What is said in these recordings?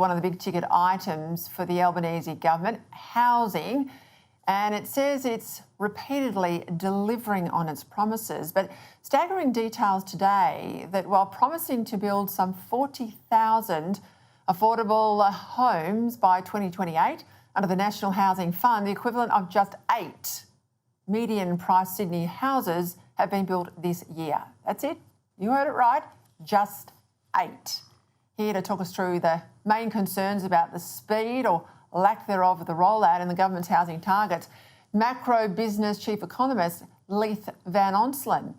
One of the big ticket items for the Albanese government, housing, and it says it's repeatedly delivering on its promises. But staggering details today that while promising to build some 40,000 affordable homes by 2028 under the National Housing Fund, the equivalent of just 8 median price Sydney houses have been built this year. That's it. You heard it right. Just 8. Here to talk us through the main concerns about the speed or lack thereof of the rollout in the government's housing targets, macro business chief economist Leith Van Onselen.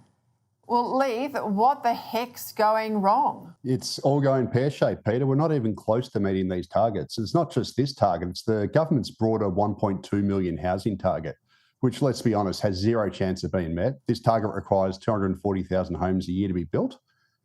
Well, Leith, what the heck's going wrong? It's all going pear-shaped, Peter. We're not even close to meeting these targets. It's not just this target, it's the government's broader 1.2 million housing target, which, let's be honest, has zero chance of being met. This target requires 240,000 homes a year to be built.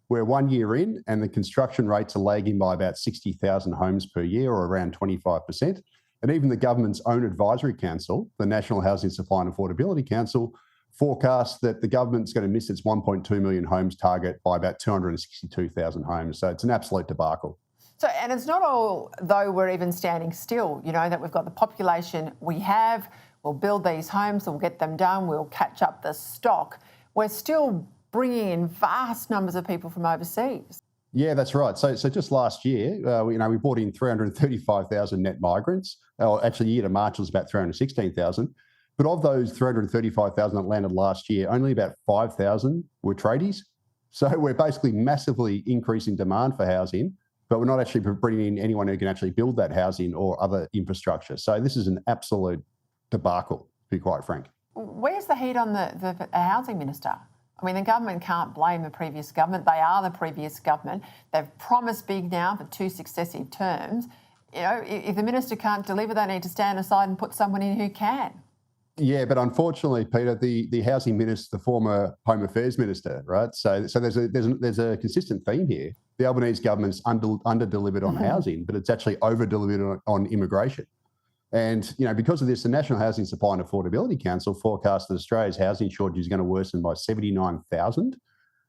We're 1 year in and the construction rates are lagging by about 60,000 homes per year, or around 25%. And even the government's own advisory council, the National Housing Supply and Affordability Council, forecasts that the government's going to miss its 1.2 million homes target by about 262,000 homes. So it's an absolute debacle. So, and it's not all, though, we're even standing still, you know, that we've got the population we have, we'll build these homes, we'll get them done, we'll catch up the stock. We're still bringing in vast numbers of people from overseas. Yeah, that's right. So just last year, we brought in 335,000 net migrants. Actually, year to March was about 316,000. But of those 335,000 that landed last year, only about 5,000 were tradies. So we're basically massively increasing demand for housing, but we're not actually bringing in anyone who can actually build that housing or other infrastructure. So this is an absolute debacle, to be quite frank. Where's the heat on the housing minister? I mean, the government can't blame the previous government. They are the previous government. They've promised big now for 2 successive terms. You know, if the minister can't deliver, they need to stand aside and put someone in who can. Yeah, but unfortunately, Peter, the housing minister, the former Home Affairs minister, right? So there's a consistent theme here. The Albanese government's under-delivered on housing, but it's actually over-delivered on immigration. And, you know, because of this, the National Housing Supply and Affordability Council forecast that Australia's housing shortage is going to worsen by 79,000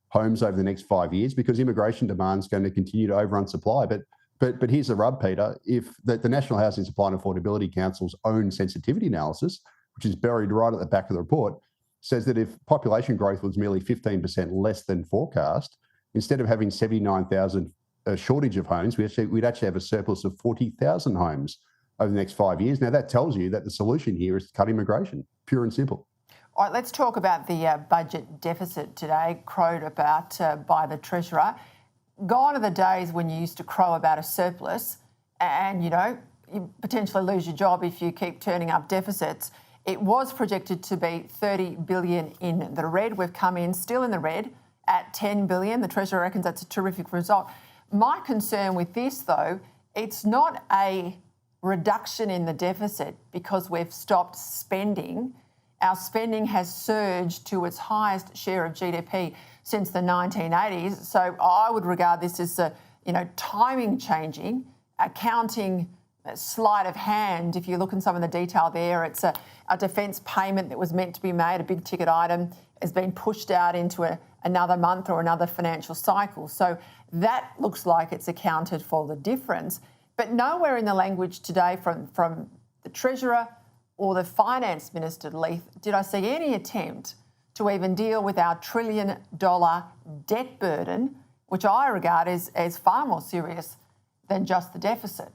homes over the next 5 years because immigration demand is going to continue to overrun supply. But here's the rub, Peter. If the National Housing Supply and Affordability Council's own sensitivity analysis, which is buried right at the back of the report, says that if population growth was merely 15% less than forecast, instead of having 79,000 shortage of homes, we'd actually have a surplus of 40,000 homes over the next 5 years. Now, that tells you that the solution here is to cut immigration, pure and simple. All right, let's talk about the budget deficit today, crowed about by the Treasurer. Gone are the days when you used to crow about a surplus and, you know, you potentially lose your job if you keep turning up deficits. It was projected to be 30 billion in the red. We've come in still in the red at 10 billion. The Treasurer reckons that's a terrific result. My concern with this, though, it's not a reduction in the deficit because we've stopped spending. Our spending has surged to its highest share of GDP since the 1980s. So I would regard this as timing changing, accounting sleight of hand. If you look in some of the detail there, it's a defence payment that was meant to be made, a big ticket item, has been pushed out into another month or another financial cycle. So that looks like it's accounted for the difference. But nowhere in the language today from the Treasurer or the Finance Minister, Leith, did I see any attempt to even deal with our $1 trillion debt burden, which I regard as far more serious than just the deficit.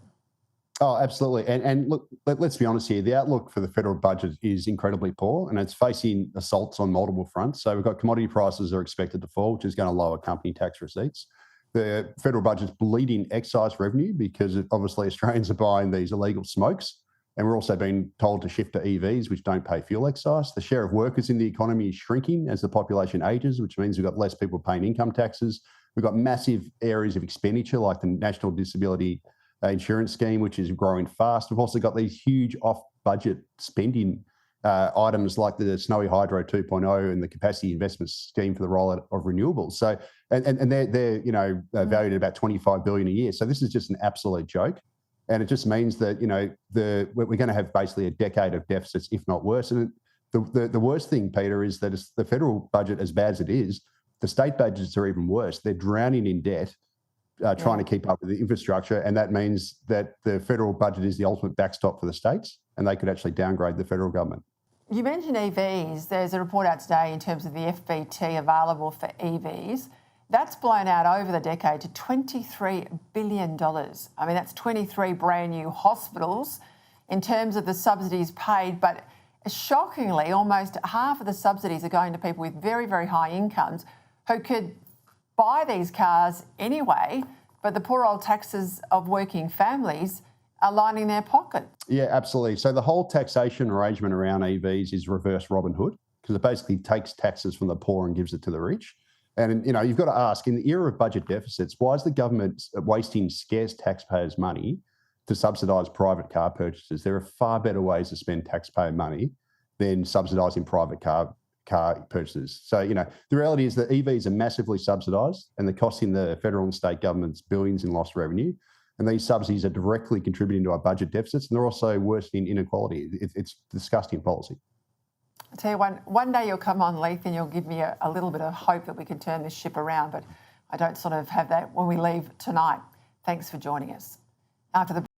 Oh, absolutely. And look, let's be honest here. The outlook for the federal budget is incredibly poor and it's facing assaults on multiple fronts. So we've got commodity prices are expected to fall, which is going to lower company tax receipts. The federal budget's bleeding excise revenue because obviously Australians are buying these illegal smokes. And we're also being told to shift to EVs, which don't pay fuel excise. The share of workers in the economy is shrinking as the population ages, which means we've got less people paying income taxes. We've got massive areas of expenditure like the National Disability Insurance Scheme, which is growing fast. We've also got these huge off-budget spending items like the Snowy Hydro 2.0 and the Capacity Investment Scheme for the rollout of renewables. So, and they're valued at about $25 billion a year. So this is just an absolute joke. And it just means that, we're going to have basically a decade of deficits, if not worse. And the worst thing, Peter, is that it's the federal budget, as bad as it is, the state budgets are even worse. They're drowning in debt. trying to keep up with the infrastructure, and that means that the federal budget is the ultimate backstop for the states, and they could actually downgrade the federal government. You mentioned EVs. There's a report out today in terms of the FBT available for EVs. That's blown out over the decade to $23 billion. I mean, that's 23 brand new hospitals in terms of the subsidies paid, but shockingly, almost half of the subsidies are going to people with very, very high incomes who could buy these cars anyway, but the poor old taxes of working families are lining their pocket. Yeah, absolutely. So the whole taxation arrangement around EVs is reverse Robin Hood, because it basically takes taxes from the poor and gives it to the rich. And, you know, you've got to ask, in the era of budget deficits, why is the government wasting scarce taxpayers' money to subsidise private car purchases? There are far better ways to spend taxpayer money than subsidising private car purchases. So, you know, the reality is that EVs are massively subsidised and they're costing the federal and state governments billions in lost revenue. And these subsidies are directly contributing to our budget deficits, and they're also worsening inequality. It's disgusting policy. I tell you, one day you'll come on, Leith, and you'll give me a little bit of hope that we can turn this ship around, but I don't sort of have that when we leave tonight. Thanks for joining us. After the